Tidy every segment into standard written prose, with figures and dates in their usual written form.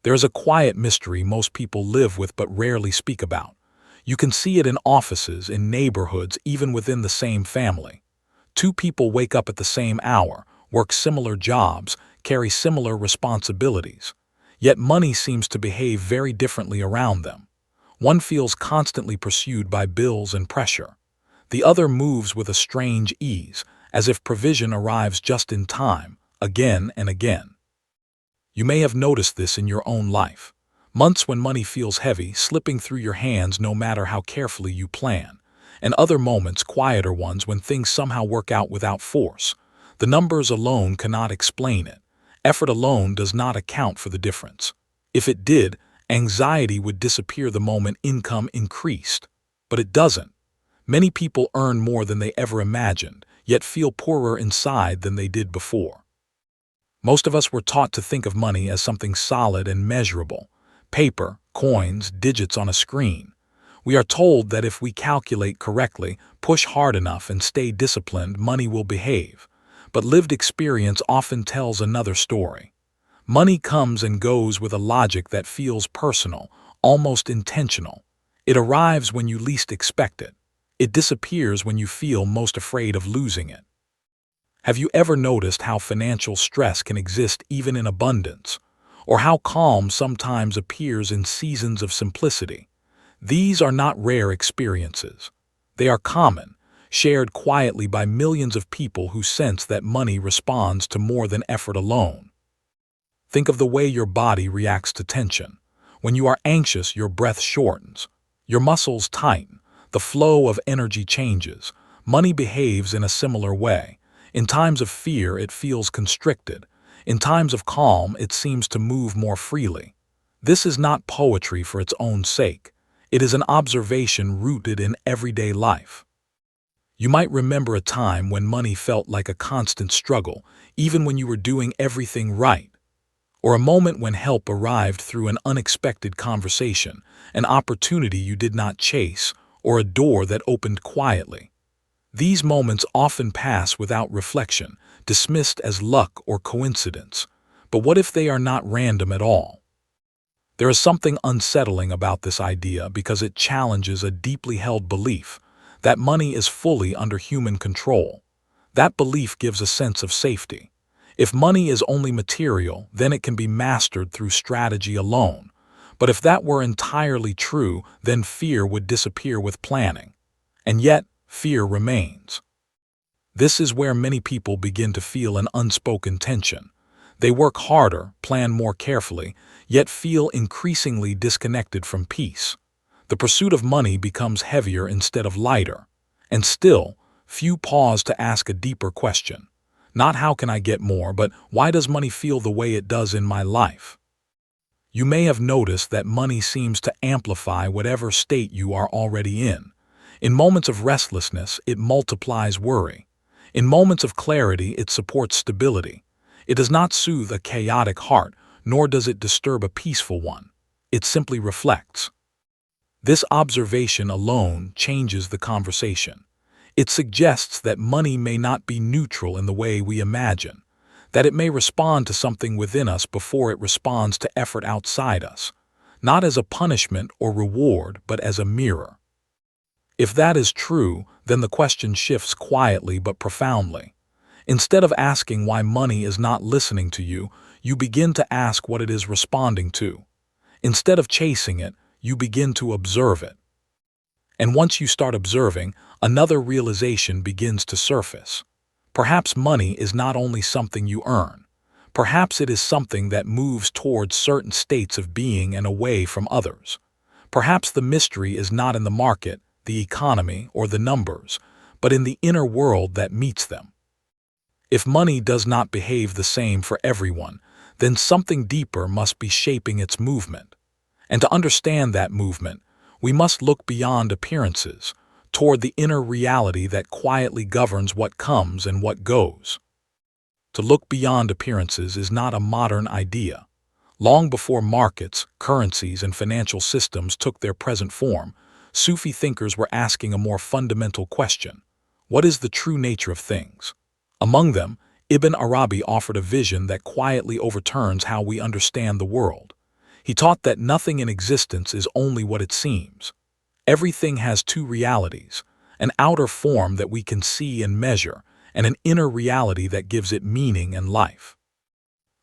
There is a quiet mystery most people live with but rarely speak about. You can see it in offices, in neighborhoods, even within the same family. Two people wake up at the same hour, work similar jobs, carry similar responsibilities. Yet money seems to behave very differently around them. One feels constantly pursued by bills and pressure. The other moves with a strange ease, as if provision arrives just in time, again and again. You may have noticed this in your own life. Months when money feels heavy, slipping through your hands no matter how carefully you plan. And other moments, quieter ones, when things somehow work out without force. The numbers alone cannot explain it. Effort alone does not account for the difference. If it did, anxiety would disappear the moment income increased. But it doesn't. Many people earn more than they ever imagined, yet feel poorer inside than they did before. Most of us were taught to think of money as something solid and measurable. Paper, coins, digits on a screen. We are told that if we calculate correctly, push hard enough, and stay disciplined, money will behave. But lived experience often tells another story. Money comes and goes with a logic that feels personal, almost intentional. It arrives when you least expect it. It disappears when you feel most afraid of losing it. Have you ever noticed how financial stress can exist even in abundance, or how calm sometimes appears in seasons of simplicity? These are not rare experiences. They are common, shared quietly by millions of people who sense that money responds to more than effort alone. Think of the way your body reacts to tension. When you are anxious, your breath shortens, your muscles tighten, the flow of energy changes. Money behaves in a similar way. In times of fear, it feels constricted. In times of calm, it seems to move more freely. This is not poetry for its own sake. It is an observation rooted in everyday life. You might remember a time when money felt like a constant struggle, even when you were doing everything right. Or a moment when help arrived through an unexpected conversation, an opportunity you did not chase, or a door that opened quietly. These moments often pass without reflection, dismissed as luck or coincidence. But what if they are not random at all? There is something unsettling about this idea because it challenges a deeply held belief that money is fully under human control. That belief gives a sense of safety. If money is only material, then it can be mastered through strategy alone. But if that were entirely true, then fear would disappear with planning. And yet, fear remains. This is where many people begin to feel an unspoken tension. They work harder, plan more carefully, yet feel increasingly disconnected from peace. The pursuit of money becomes heavier instead of lighter. And still, few pause to ask a deeper question. Not how can I get more, but why does money feel the way it does in my life? You may have noticed that money seems to amplify whatever state you are already in. In moments of restlessness, it multiplies worry. In moments of clarity, it supports stability. It does not soothe a chaotic heart, nor does it disturb a peaceful one. It simply reflects. This observation alone changes the conversation. It suggests that money may not be neutral in the way we imagine, that it may respond to something within us before it responds to effort outside us, not as a punishment or reward, but as a mirror. If that is true, then the question shifts quietly but profoundly. Instead of asking why money is not listening to you, you begin to ask what it is responding to. Instead of chasing it, you begin to observe it. And once you start observing, another realization begins to surface. Perhaps money is not only something you earn. Perhaps it is something that moves towards certain states of being and away from others. Perhaps the mystery is not in the market, the economy, or the numbers, but in the inner world that meets them. If money does not behave the same for everyone, then something deeper must be shaping its movement. And to understand that movement, we must look beyond appearances, toward the inner reality that quietly governs what comes and what goes. To look beyond appearances is not a modern idea. Long before markets, currencies, and financial systems took their present form, Sufi thinkers were asking a more fundamental question: what is the true nature of things? Among them, Ibn Arabi offered a vision that quietly overturns how we understand the world. He taught that nothing in existence is only what it seems. Everything has two realities, an outer form that we can see and measure, and an inner reality that gives it meaning and life.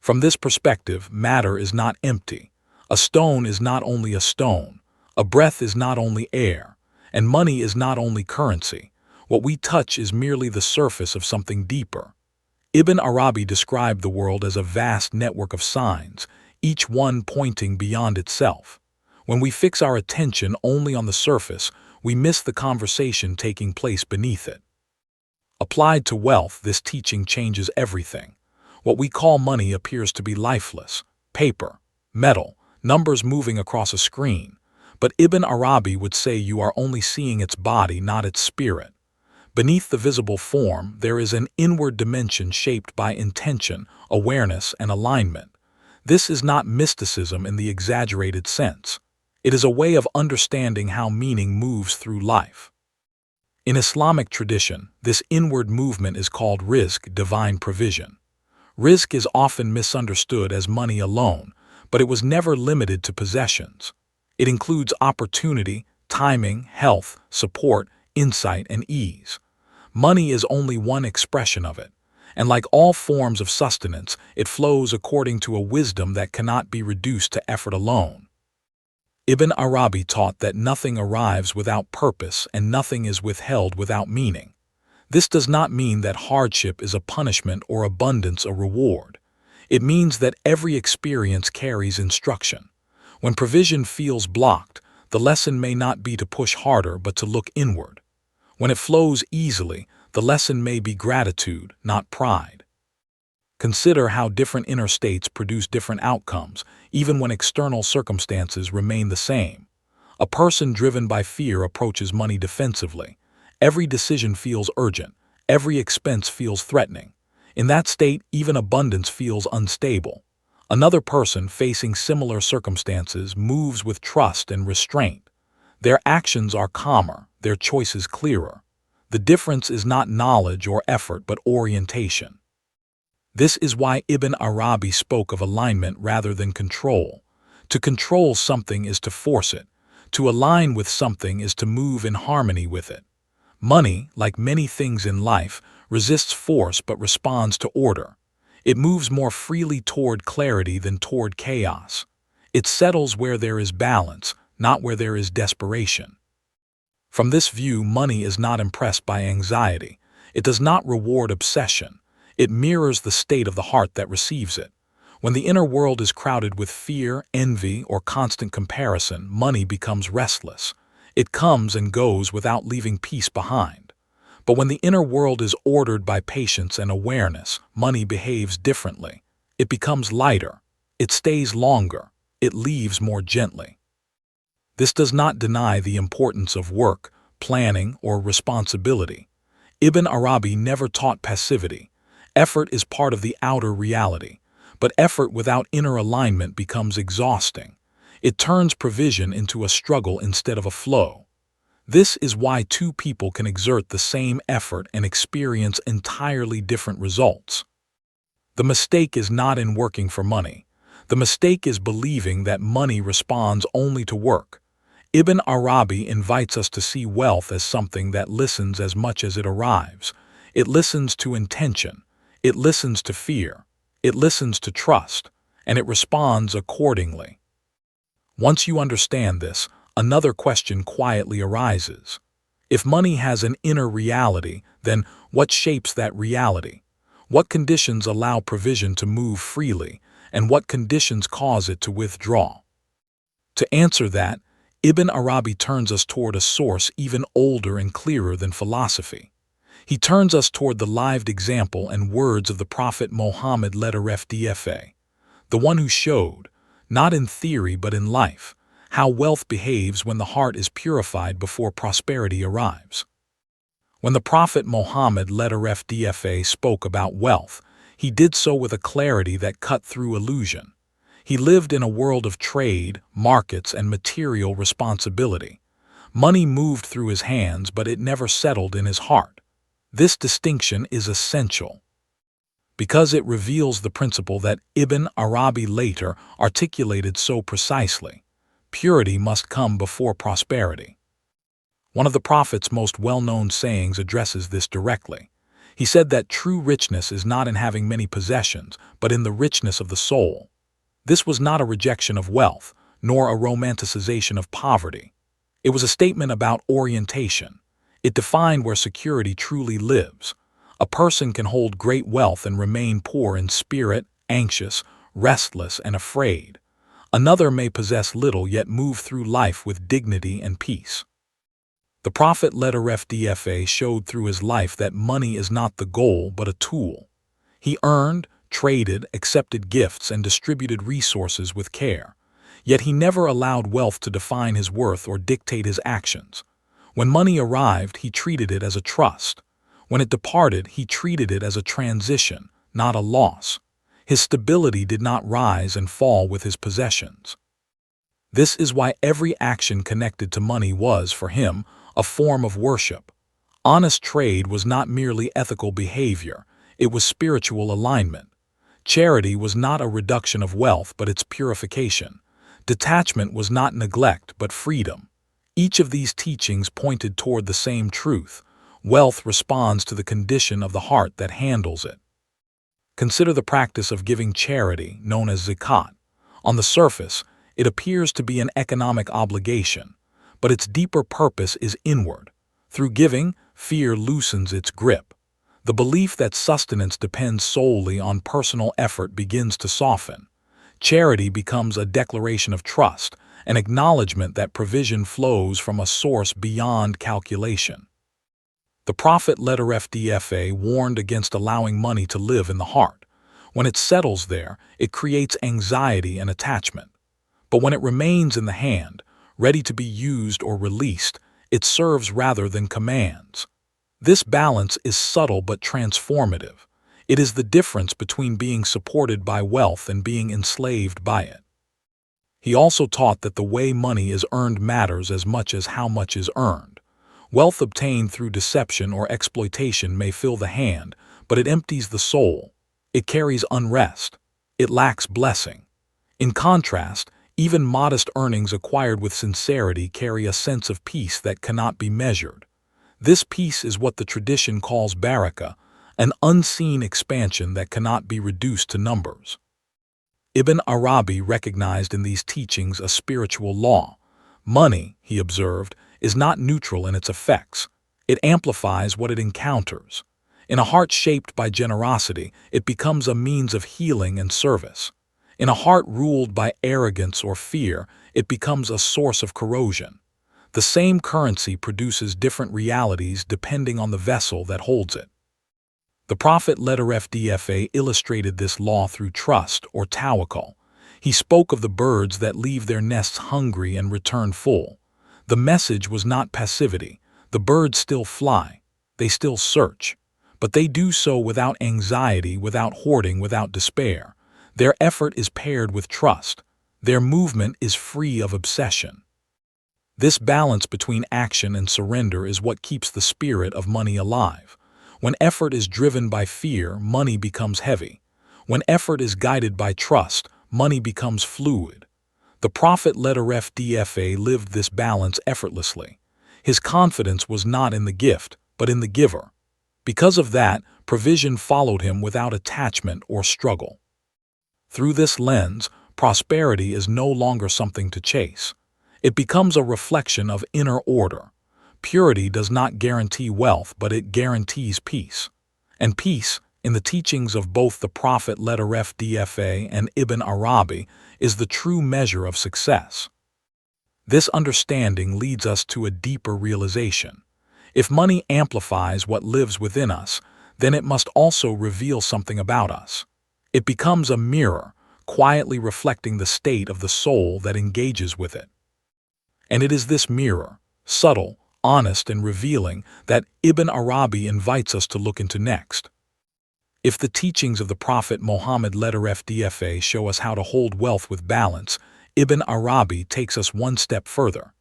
From this perspective, matter is not empty. A stone is not only a stone. A breath is not only air. And money is not only currency. What we touch is merely the surface of something deeper. Ibn Arabi described the world as a vast network of signs, each one pointing beyond itself. When we fix our attention only on the surface, we miss the conversation taking place beneath it. Applied to wealth, this teaching changes everything. What we call money appears to be lifeless, paper, metal, numbers moving across a screen. But Ibn Arabi would say you are only seeing its body, not its spirit. Beneath the visible form, there is an inward dimension shaped by intention, awareness, and alignment. This is not mysticism in the exaggerated sense. It is a way of understanding how meaning moves through life. In Islamic tradition, this inward movement is called rizq, divine provision. Rizq is often misunderstood as money alone, but it was never limited to possessions. It includes opportunity, timing, health, support, insight, and ease. Money is only one expression of it, and like all forms of sustenance, it flows according to a wisdom that cannot be reduced to effort alone. Ibn Arabi taught that nothing arrives without purpose and nothing is withheld without meaning. This does not mean that hardship is a punishment or abundance a reward. It means that every experience carries instruction. When provision feels blocked, the lesson may not be to push harder but to look inward. When it flows easily, the lesson may be gratitude, not pride. Consider how different inner states produce different outcomes, even when external circumstances remain the same. A person driven by fear approaches money defensively. Every decision feels urgent. Every expense feels threatening. In that state, even abundance feels unstable. Another person facing similar circumstances moves with trust and restraint. Their actions are calmer, their choices clearer. The difference is not knowledge or effort but orientation. This is why Ibn Arabi spoke of alignment rather than control. To control something is to force it. To align with something is to move in harmony with it. Money, like many things in life, resists force but responds to order. It moves more freely toward clarity than toward chaos. It settles where there is balance, not where there is desperation. From this view, money is not impressed by anxiety. It does not reward obsession. It mirrors the state of the heart that receives it. When the inner world is crowded with fear, envy, or constant comparison, money becomes restless. It comes and goes without leaving peace behind. But when the inner world is ordered by patience and awareness, money behaves differently. It becomes lighter. It stays longer. It leaves more gently. This does not deny the importance of work, planning, or responsibility. Ibn Arabi never taught passivity. Effort is part of the outer reality, but effort without inner alignment becomes exhausting. It turns provision into a struggle instead of a flow. This is why two people can exert the same effort and experience entirely different results. The mistake is not in working for money. The mistake is believing that money responds only to work. Ibn Arabi invites us to see wealth as something that listens as much as it arrives. It listens to intention. It listens to fear. It listens to trust. And it responds accordingly. Once you understand this, another question quietly arises. If money has an inner reality, then what shapes that reality? What conditions allow provision to move freely, and what conditions cause it to withdraw? To answer that, Ibn Arabi turns us toward a source even older and clearer than philosophy. He turns us toward the lived example and words of the Prophet Muhammad (FDFA), the one who showed, not in theory but in life, how wealth behaves when the heart is purified before prosperity arrives. When the Prophet Muhammad (FDFA) spoke about wealth, he did so with a clarity that cut through illusion. He lived in a world of trade, markets, and material responsibility. Money moved through his hands, but it never settled in his heart. This distinction is essential. because it reveals the principle that Ibn Arabi later articulated so precisely. Purity must come before prosperity. One of the Prophet's most well-known sayings addresses this directly. He said that true richness is not in having many possessions, but in the richness of the soul. This was not a rejection of wealth, nor a romanticization of poverty. It was a statement about orientation. It defined where security truly lives. A person can hold great wealth and remain poor in spirit, anxious, restless, and afraid. Another may possess little yet move through life with dignity and peace. The Prophet showed through his life that money is not the goal but a tool. He earned, traded, accepted gifts, and distributed resources with care. Yet he never allowed wealth to define his worth or dictate his actions. When money arrived, he treated it as a trust. When it departed, he treated it as a transition, not a loss. His stability did not rise and fall with his possessions. This is why every action connected to money was, for him, a form of worship. Honest trade was not merely ethical behavior, it was spiritual alignment. Charity was not a reduction of wealth but its purification. Detachment was not neglect but freedom. Each of these teachings pointed toward the same truth. Wealth responds to the condition of the heart that handles it. Consider the practice of giving charity, known as zakat. On the surface, it appears to be an economic obligation, but its deeper purpose is inward. Through giving, fear loosens its grip. The belief that sustenance depends solely on personal effort begins to soften. Charity becomes a declaration of trust, an acknowledgement that provision flows from a source beyond calculation. The Prophet warned against allowing money to live in the heart. When it settles there, it creates anxiety and attachment. But when it remains in the hand, ready to be used or released, it serves rather than commands. This balance is subtle but transformative. It is the difference between being supported by wealth and being enslaved by it. He also taught that the way money is earned matters as much as how much is earned. Wealth obtained through deception or exploitation may fill the hand, but it empties the soul. It carries unrest. It lacks blessing. In contrast, even modest earnings acquired with sincerity carry a sense of peace that cannot be measured. This peace is what the tradition calls barakah, an unseen expansion that cannot be reduced to numbers. Ibn Arabi recognized in these teachings a spiritual law. Money, he observed, is not neutral in its effects. It amplifies what it encounters. In a heart shaped by generosity, it becomes a means of healing and service. In a heart ruled by arrogance or fear, it becomes a source of corrosion. The same currency produces different realities depending on the vessel that holds it. The Prophet illustrated this law through trust or tawakkul. He spoke of the birds that leave their nests hungry and return full. The message was not passivity. The birds still fly. They still search. But they do so without anxiety, without hoarding, without despair. Their effort is paired with trust. Their movement is free of obsession. This balance between action and surrender is what keeps the spirit of money alive. When effort is driven by fear, money becomes heavy. When effort is guided by trust, money becomes fluid. The Prophet lived this balance effortlessly. His confidence was not in the gift, but in the giver. Because of that, provision followed him without attachment or struggle. Through this lens, prosperity is no longer something to chase. It becomes a reflection of inner order. Purity does not guarantee wealth, but it guarantees peace. And peace, in the teachings of both the Prophet and Ibn Arabi, is the true measure of success. This understanding leads us to a deeper realization. If money amplifies what lives within us, then it must also reveal something about us. It becomes a mirror, quietly reflecting the state of the soul that engages with it. And it is this mirror, subtle, honest, and revealing, that Ibn Arabi invites us to look into next. If the teachings of the Prophet Muhammad show us how to hold wealth with balance, Ibn Arabi takes us one step further.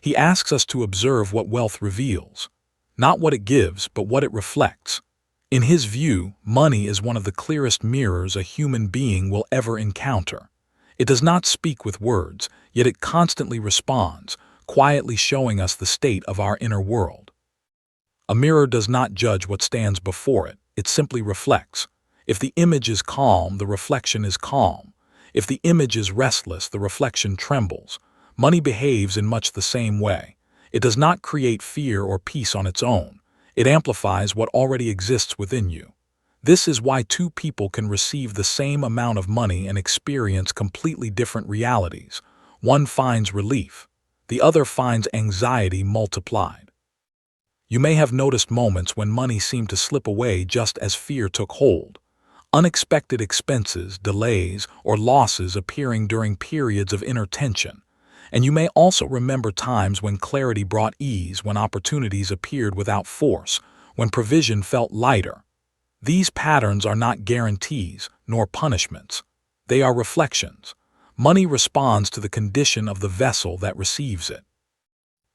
He asks us to observe what wealth reveals, not what it gives, but what it reflects. In his view, money is one of the clearest mirrors a human being will ever encounter. It does not speak with words, yet it constantly responds, quietly showing us the state of our inner world. A mirror does not judge what stands before it, it simply reflects. If the image is calm, the reflection is calm. If the image is restless, the reflection trembles. Money behaves in much the same way. It does not create fear or peace on its own. It amplifies what already exists within you. This is why two people can receive the same amount of money and experience completely different realities. One finds relief. The other finds anxiety multiplied. You may have noticed moments when money seemed to slip away just as fear took hold. Unexpected expenses, delays, or losses appearing during periods of inner tension. And you may also remember times when clarity brought ease, when opportunities appeared without force, when provision felt lighter. These patterns are not guarantees, nor punishments. They are reflections. Money responds to the condition of the vessel that receives it.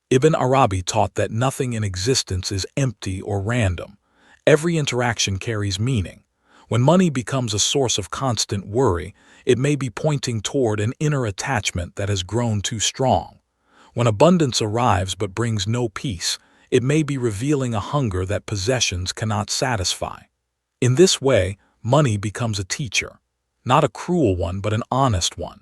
Ibn Arabi taught that nothing in existence is empty or random. Every interaction carries meaning. When money becomes a source of constant worry, it may be pointing toward an inner attachment that has grown too strong. When abundance arrives but brings no peace, it may be revealing a hunger that possessions cannot satisfy. In this way, money becomes a teacher, not a cruel one but an honest one.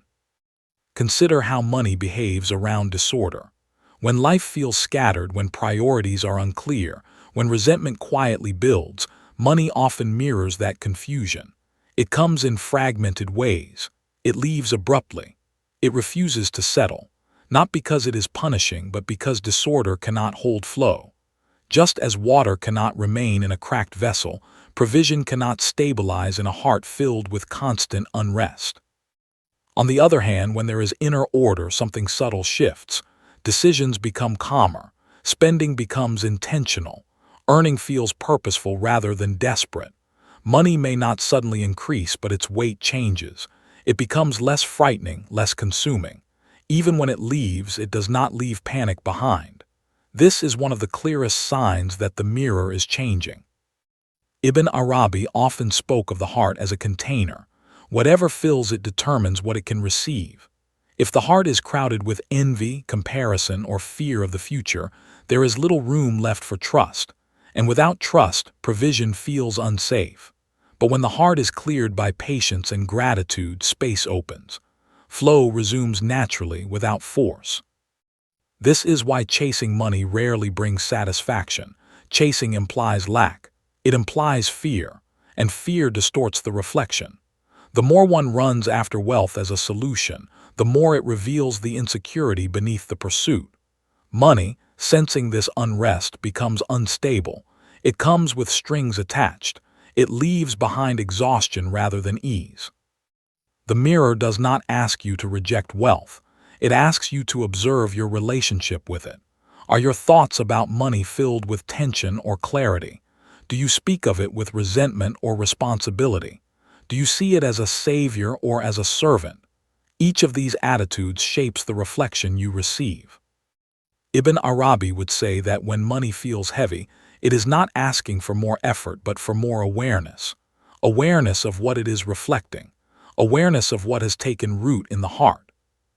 Consider how money behaves around disorder. When life feels scattered, when priorities are unclear, when resentment quietly builds, money often mirrors that confusion. It comes in fragmented ways. It leaves abruptly. It refuses to settle, not because it is punishing, but because disorder cannot hold flow. Just as water cannot remain in a cracked vessel, provision cannot stabilize in a heart filled with constant unrest. On the other hand, when there is inner order, something subtle shifts. Decisions become calmer. Spending becomes intentional. Earning feels purposeful rather than desperate. Money may not suddenly increase, but its weight changes. It becomes less frightening, less consuming. Even when it leaves, it does not leave panic behind. This is one of the clearest signs that the mirror is changing. Ibn Arabi often spoke of the heart as a container. Whatever fills it determines what it can receive. If the heart is crowded with envy, comparison, or fear of the future, there is little room left for trust. And without trust, provision feels unsafe. But when the heart is cleared by patience and gratitude, space opens. Flow resumes naturally, without force. This is why chasing money rarely brings satisfaction. Chasing implies lack. It implies fear, and fear distorts the reflection. The more one runs after wealth as a solution, the more it reveals the insecurity beneath the pursuit. Money, sensing this unrest, becomes unstable. It comes with strings attached. It leaves behind exhaustion rather than ease. The mirror does not ask you to reject wealth. It asks you to observe your relationship with it. Are your thoughts about money filled with tension or clarity? Do you speak of it with resentment or responsibility? Do you see it as a savior or as a servant? Each of these attitudes shapes the reflection you receive. Ibn Arabi would say that when money feels heavy, it is not asking for more effort but for more awareness. Awareness of what it is reflecting. Awareness of what has taken root in the heart.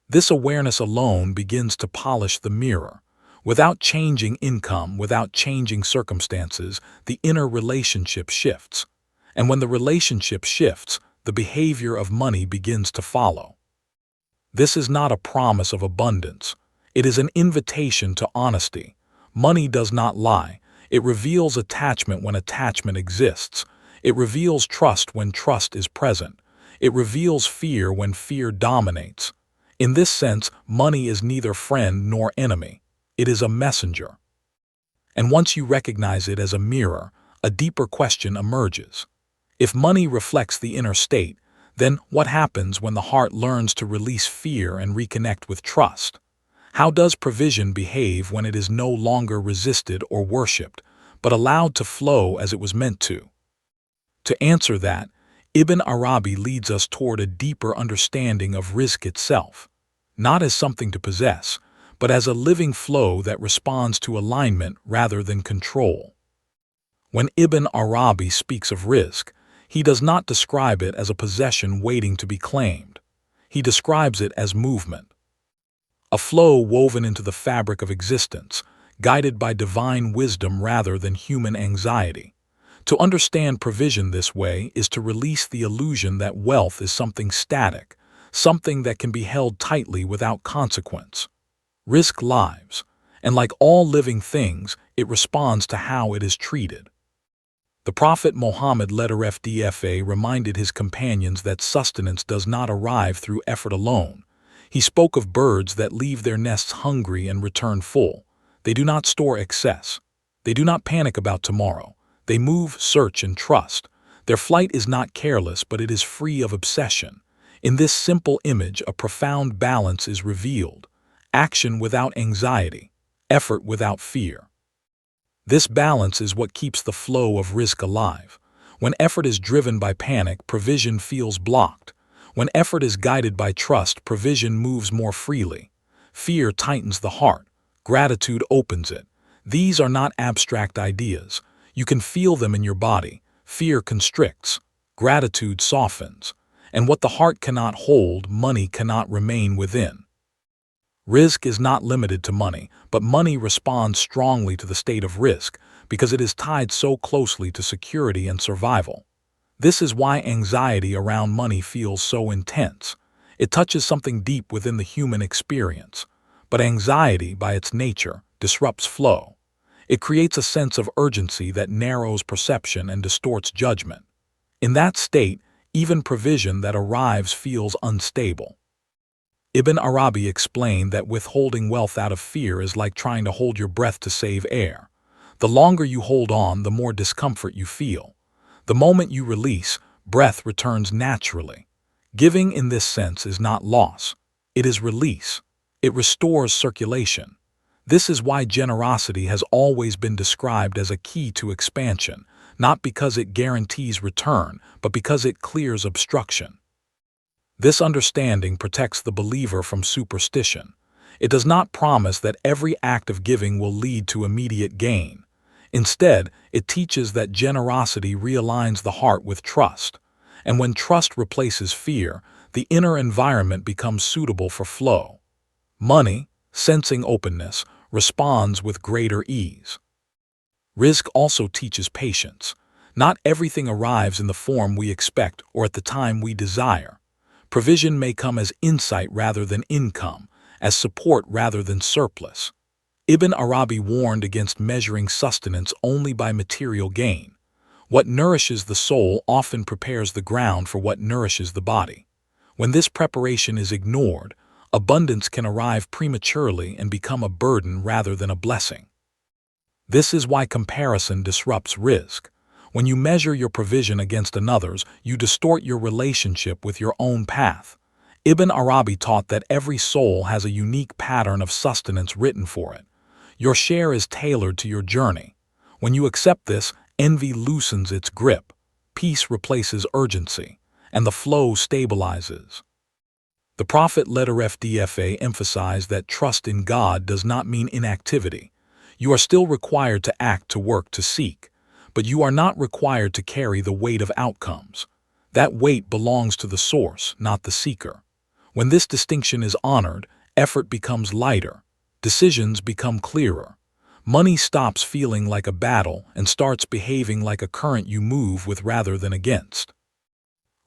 This awareness alone begins to polish the mirror. Without changing income, without changing circumstances, the inner relationship shifts. And when the relationship shifts, the behavior of money begins to follow. This is not a promise of abundance. It is an invitation to honesty. Money does not lie. It reveals attachment when attachment exists. It reveals trust when trust is present. It reveals fear when fear dominates. In this sense, money is neither friend nor enemy. It is a messenger. And once you recognize it as a mirror, a deeper question emerges. If money reflects the inner state, then what happens when the heart learns to release fear and reconnect with trust? How does provision behave when it is no longer resisted or worshipped, but allowed to flow as it was meant to? To answer that, Ibn Arabi leads us toward a deeper understanding of rizq itself, not as something to possess, but as a living flow that responds to alignment rather than control. When Ibn Arabi speaks of risk, he does not describe it as a possession waiting to be claimed. He describes it as movement, a flow woven into the fabric of existence, guided by divine wisdom rather than human anxiety. To understand provision this way is to release the illusion that wealth is something static, something that can be held tightly without consequence. Risk lives, and like all living things, it responds to how it is treated. The Prophet Muhammad reminded his companions that sustenance does not arrive through effort alone. He spoke of birds that leave their nests hungry and return full. They do not store excess. They do not panic about tomorrow. They move, search, and trust. Their flight is not careless, but it is free of obsession. In this simple image, a profound balance is revealed: action without anxiety, effort without fear. This balance is what keeps the flow of risk alive. When effort is driven by panic, provision feels blocked. When effort is guided by trust, provision moves more freely. Fear tightens the heart. Gratitude opens it. These are not abstract ideas. You can feel them in your body. Fear constricts. Gratitude softens. And what the heart cannot hold, money cannot remain within. Risk is not limited to money, but money responds strongly to the state of risk because it is tied so closely to security and survival. This is why anxiety around money feels so intense. It touches something deep within the human experience. But anxiety, by its nature, disrupts flow. It creates a sense of urgency that narrows perception and distorts judgment. In that state, even provision that arrives feels unstable. Ibn Arabi explained that withholding wealth out of fear is like trying to hold your breath to save air. The longer you hold on, the more discomfort you feel. The moment you release, breath returns naturally. Giving in this sense is not loss. It is release. It restores circulation. This is why generosity has always been described as a key to expansion, not because it guarantees return, but because it clears obstruction. This understanding protects the believer from superstition. It does not promise that every act of giving will lead to immediate gain. Instead, it teaches that generosity realigns the heart with trust. And when trust replaces fear, the inner environment becomes suitable for flow. Money, sensing openness, responds with greater ease. Risk also teaches patience. Not everything arrives in the form we expect or at the time we desire. Provision may come as insight rather than income, as support rather than surplus. Ibn Arabi warned against measuring sustenance only by material gain. What nourishes the soul often prepares the ground for what nourishes the body. When this preparation is ignored, abundance can arrive prematurely and become a burden rather than a blessing. This is why comparison disrupts risk. When you measure your provision against another's, you distort your relationship with your own path. Ibn Arabi taught that every soul has a unique pattern of sustenance written for it. Your share is tailored to your journey. When you accept this, envy loosens its grip, peace replaces urgency, and the flow stabilizes. The Prophet emphasized that trust in God does not mean inactivity. You are still required to act, to work, to seek, but you are not required to carry the weight of outcomes. That weight belongs to the source, not the seeker. When this distinction is honored, effort becomes lighter, decisions become clearer. Money stops feeling like a battle and starts behaving like a current you move with rather than against.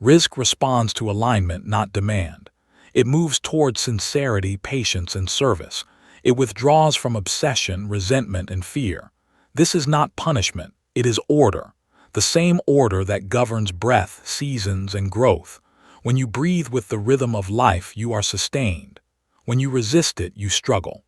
Risk responds to alignment, not demand. It moves towards sincerity, patience, and service. It withdraws from obsession, resentment, and fear. This is not punishment, it is order. The same order that governs breath, seasons, and growth. When you breathe with the rhythm of life, you are sustained. When you resist it, you struggle.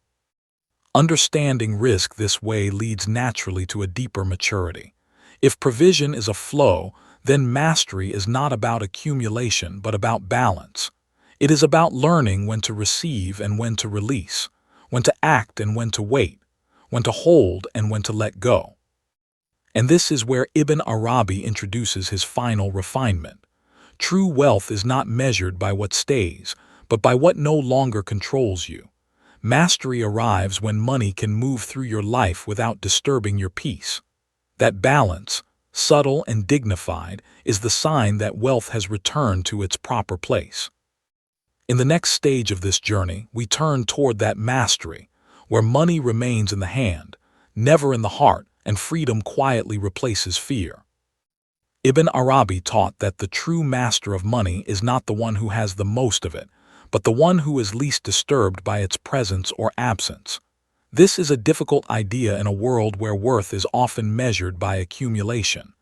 Understanding risk this way leads naturally to a deeper maturity. If provision is a flow, then mastery is not about accumulation but about balance. It is about learning when to receive and when to release, when to act and when to wait, when to hold and when to let go. And this is where Ibn Arabi introduces his final refinement. True wealth is not measured by what stays, but by what no longer controls you. Mastery arrives when money can move through your life without disturbing your peace. That balance, subtle and dignified, is the sign that wealth has returned to its proper place. In the next stage of this journey, we turn toward that mastery, where money remains in the hand, never in the heart, and freedom quietly replaces fear. Ibn Arabi taught that the true master of money is not the one who has the most of it, but the one who is least disturbed by its presence or absence. This is a difficult idea in a world where worth is often measured by accumulation.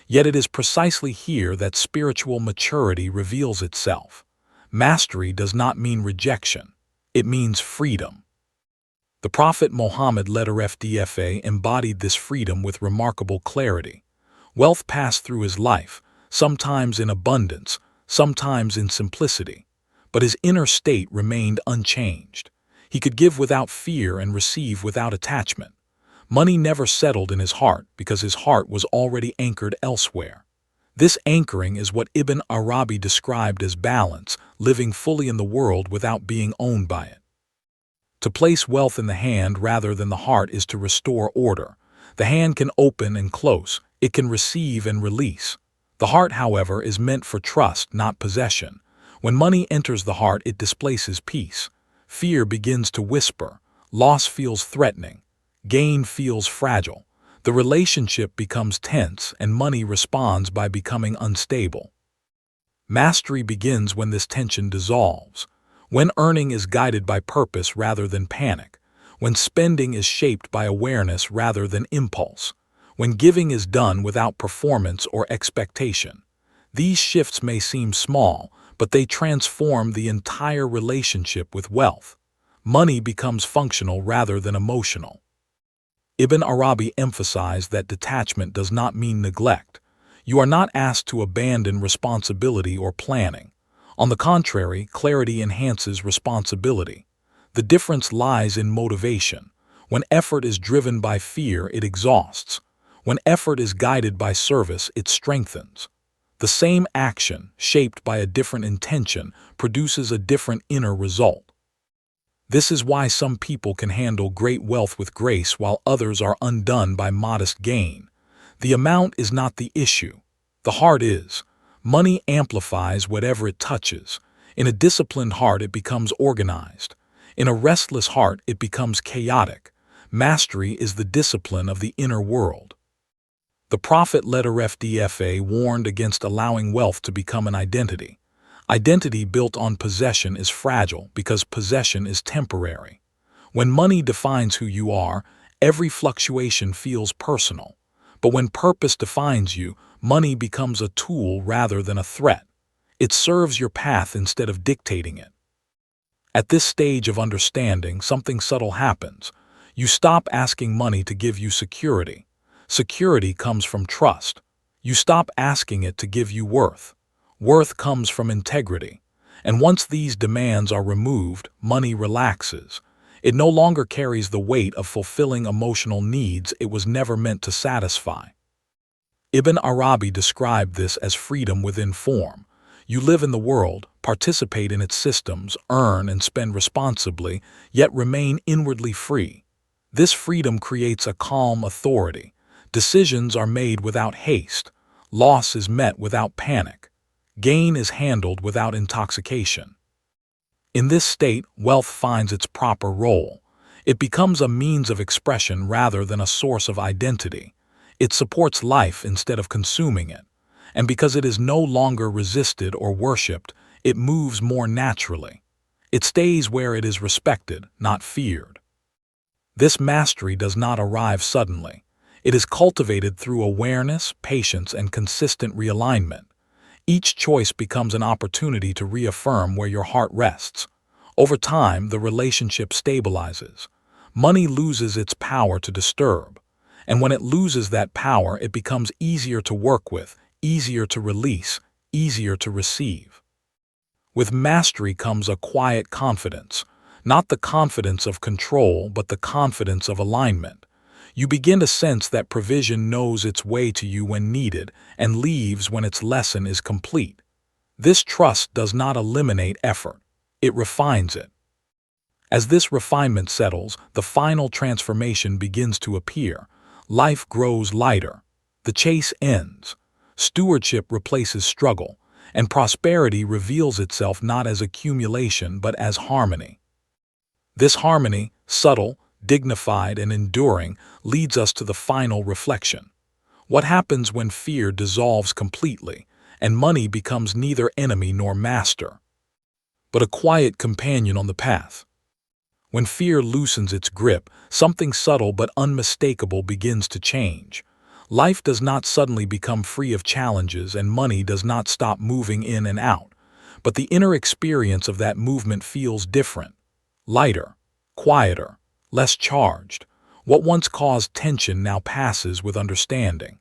Yet it is precisely here that spiritual maturity reveals itself. Mastery does not mean rejection. It means freedom. The Prophet Muhammad embodied this freedom with remarkable clarity. Wealth passed through his life, sometimes in abundance, sometimes in simplicity, but his inner state remained unchanged. He could give without fear and receive without attachment. Money never settled in his heart because his heart was already anchored elsewhere. This anchoring is what Ibn Arabi described as balance, living fully in the world without being owned by it. To place wealth in the hand rather than the heart is to restore order. The hand can open and close, it can receive and release. The heart, however, is meant for trust, not possession. When money enters the heart, it displaces peace. Fear begins to whisper, loss feels threatening, gain feels fragile. The relationship becomes tense and money responds by becoming unstable. Mastery begins when this tension dissolves, when earning is guided by purpose rather than panic, when spending is shaped by awareness rather than impulse, when giving is done without performance or expectation. These shifts may seem small, but they transform the entire relationship with wealth. Money becomes functional rather than emotional. Ibn Arabi emphasized that detachment does not mean neglect. You are not asked to abandon responsibility or planning. On the contrary, clarity enhances responsibility. The difference lies in motivation. When effort is driven by fear, it exhausts. When effort is guided by service, it strengthens. The same action, shaped by a different intention, produces a different inner result. This is why some people can handle great wealth with grace while others are undone by modest gain. The amount is not the issue. The heart is. Money amplifies whatever it touches. In a disciplined heart, it becomes organized. In a restless heart, it becomes chaotic. Mastery is the discipline of the inner world. The Prophet warned against allowing wealth to become an identity. Identity built on possession is fragile because possession is temporary. When money defines who you are, every fluctuation feels personal. But when purpose defines you, money becomes a tool rather than a threat. It serves your path instead of dictating it. At this stage of understanding, something subtle happens. You stop asking money to give you security. Security comes from trust. You stop asking it to give you worth. Worth comes from integrity. And once these demands are removed, money relaxes. It no longer carries the weight of fulfilling emotional needs it was never meant to satisfy. Ibn Arabi described this as freedom within form. You live in the world, participate in its systems, earn and spend responsibly, yet remain inwardly free. This freedom creates a calm authority. Decisions are made without haste. Loss is met without panic. Gain is handled without intoxication. In this state, wealth finds its proper role. It becomes a means of expression rather than a source of identity. It supports life instead of consuming it. And because it is no longer resisted or worshipped, it moves more naturally. It stays where it is respected, not feared. This mastery does not arrive suddenly. It is cultivated through awareness, patience, and consistent realignment. Each choice becomes an opportunity to reaffirm where your heart rests. Over time, the relationship stabilizes. Money loses its power to disturb. And when it loses that power, it becomes easier to work with, easier to release, easier to receive. With mastery comes a quiet confidence, not the confidence of control, but the confidence of alignment. You begin to sense that provision knows its way to you when needed and leaves when its lesson is complete. This trust does not eliminate effort, it refines it. As this refinement settles, the final transformation begins to appear. Life grows lighter, The chase ends. Stewardship replaces struggle, and prosperity reveals itself not as accumulation but as harmony. This harmony, subtle, dignified, and enduring, leads us to the final reflection. What happens when fear dissolves completely, and money becomes neither enemy nor master, but a quiet companion on the path? When fear loosens its grip, something subtle but unmistakable begins to change. Life does not suddenly become free of challenges, and money does not stop moving in and out, but the inner experience of that movement feels different, lighter, quieter, less charged. What once caused tension now passes with understanding.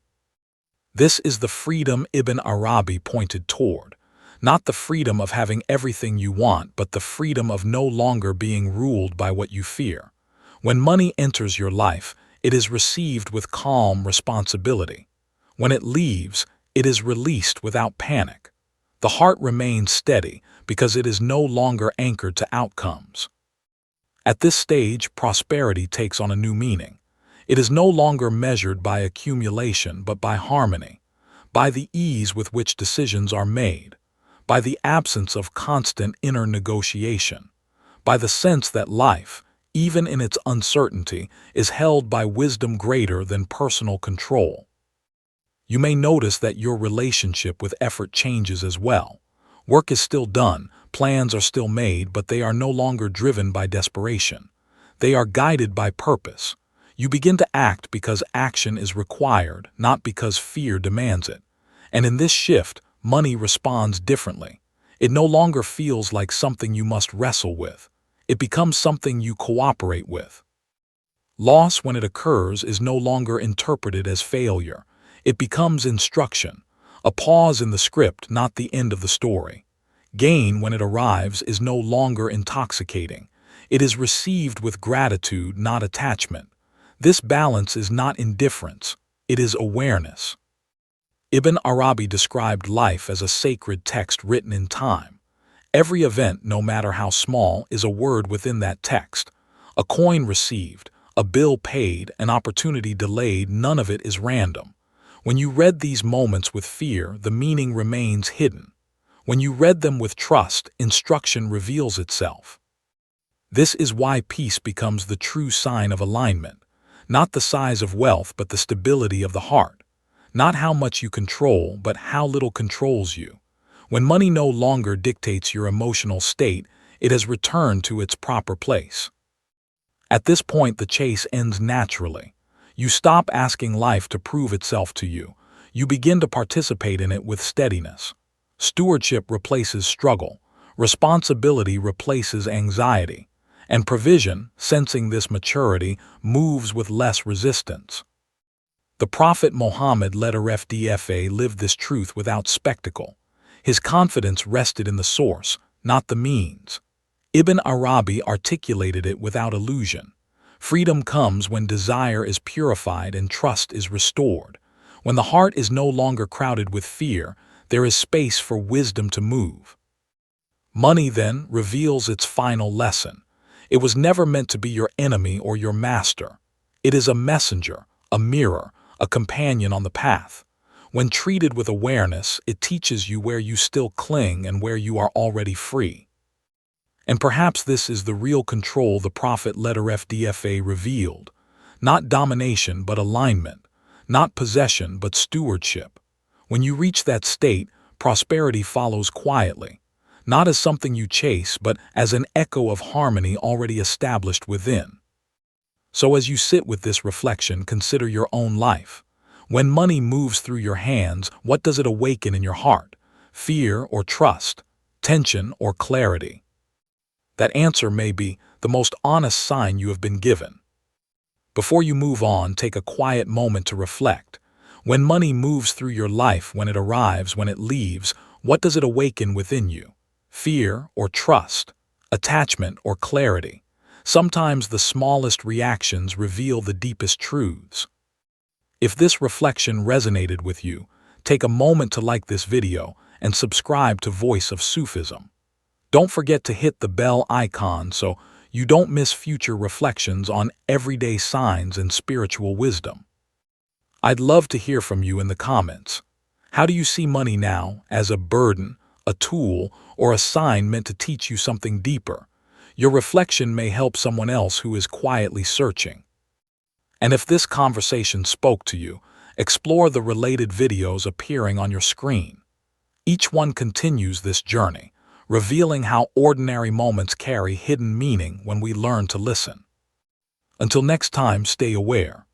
This is the freedom Ibn Arabi pointed toward. Not the freedom of having everything you want, but the freedom of no longer being ruled by what you fear. When money enters your life, it is received with calm responsibility. When it leaves, it is released without panic. The heart remains steady because it is no longer anchored to outcomes. At this stage, prosperity takes on a new meaning. It is no longer measured by accumulation but by harmony, by the ease with which decisions are made, by the absence of constant inner negotiation, by the sense that life, even in its uncertainty, is held by wisdom greater than personal control. You may notice that your relationship with effort changes as well. Work is still done, plans are still made, but they are no longer driven by desperation. They are guided by purpose. You begin to act because action is required, not because fear demands it. And in this shift, money responds differently. It no longer feels like something you must wrestle with. It becomes something you cooperate with. Loss, when it occurs, is no longer interpreted as failure. It becomes instruction, a pause in the script, not the end of the story. Gain, when it arrives, is no longer intoxicating. It is received with gratitude, not attachment. This balance is not indifference, it is awareness. Ibn Arabi described life as a sacred text written in time. Every event, no matter how small, is a word within that text. A coin received, a bill paid, an opportunity delayed, none of it is random. When you read these moments with fear, the meaning remains hidden. When you read them with trust, instruction reveals itself. This is why peace becomes the true sign of alignment. Not the size of wealth, but the stability of the heart. Not how much you control, but how little controls you. When money no longer dictates your emotional state, it has returned to its proper place. At this point, the chase ends naturally. You stop asking life to prove itself to you. You begin to participate in it with steadiness. Stewardship replaces struggle. Responsibility replaces anxiety. And provision, sensing this maturity, moves with less resistance. The Prophet Muhammad lived this truth without spectacle. His confidence rested in the source, not the means. Ibn Arabi articulated it without illusion. Freedom comes when desire is purified and trust is restored. When the heart is no longer crowded with fear, there is space for wisdom to move. Money, then, reveals its final lesson. It was never meant to be your enemy or your master. It is a messenger, a mirror, a companion on the path. When treated with awareness, it teaches you where you still cling and where you are already free. And perhaps this is the real control the Prophet revealed. Not domination but alignment, not possession but stewardship. When you reach that state, prosperity follows quietly, not as something you chase but as an echo of harmony already established within. So as you sit with this reflection, consider your own life. When money moves through your hands, what does it awaken in your heart? Fear or trust? Tension or clarity? That answer may be the most honest sign you have been given. Before you move on, take a quiet moment to reflect. When money moves through your life, when it arrives, when it leaves, what does it awaken within you? Fear or trust? Attachment or clarity? Sometimes the smallest reactions reveal the deepest truths. If this reflection resonated with you, take a moment to like this video and subscribe to Voice of Sufism. Don't forget to hit the bell icon so you don't miss future reflections on everyday signs and spiritual wisdom. I'd love to hear from you in the comments. How do you see money now, as a burden, a tool, or a sign meant to teach you something deeper? Your reflection may help someone else who is quietly searching. And if this conversation spoke to you, explore the related videos appearing on your screen. Each one continues this journey, revealing how ordinary moments carry hidden meaning when we learn to listen. Until next time, stay aware.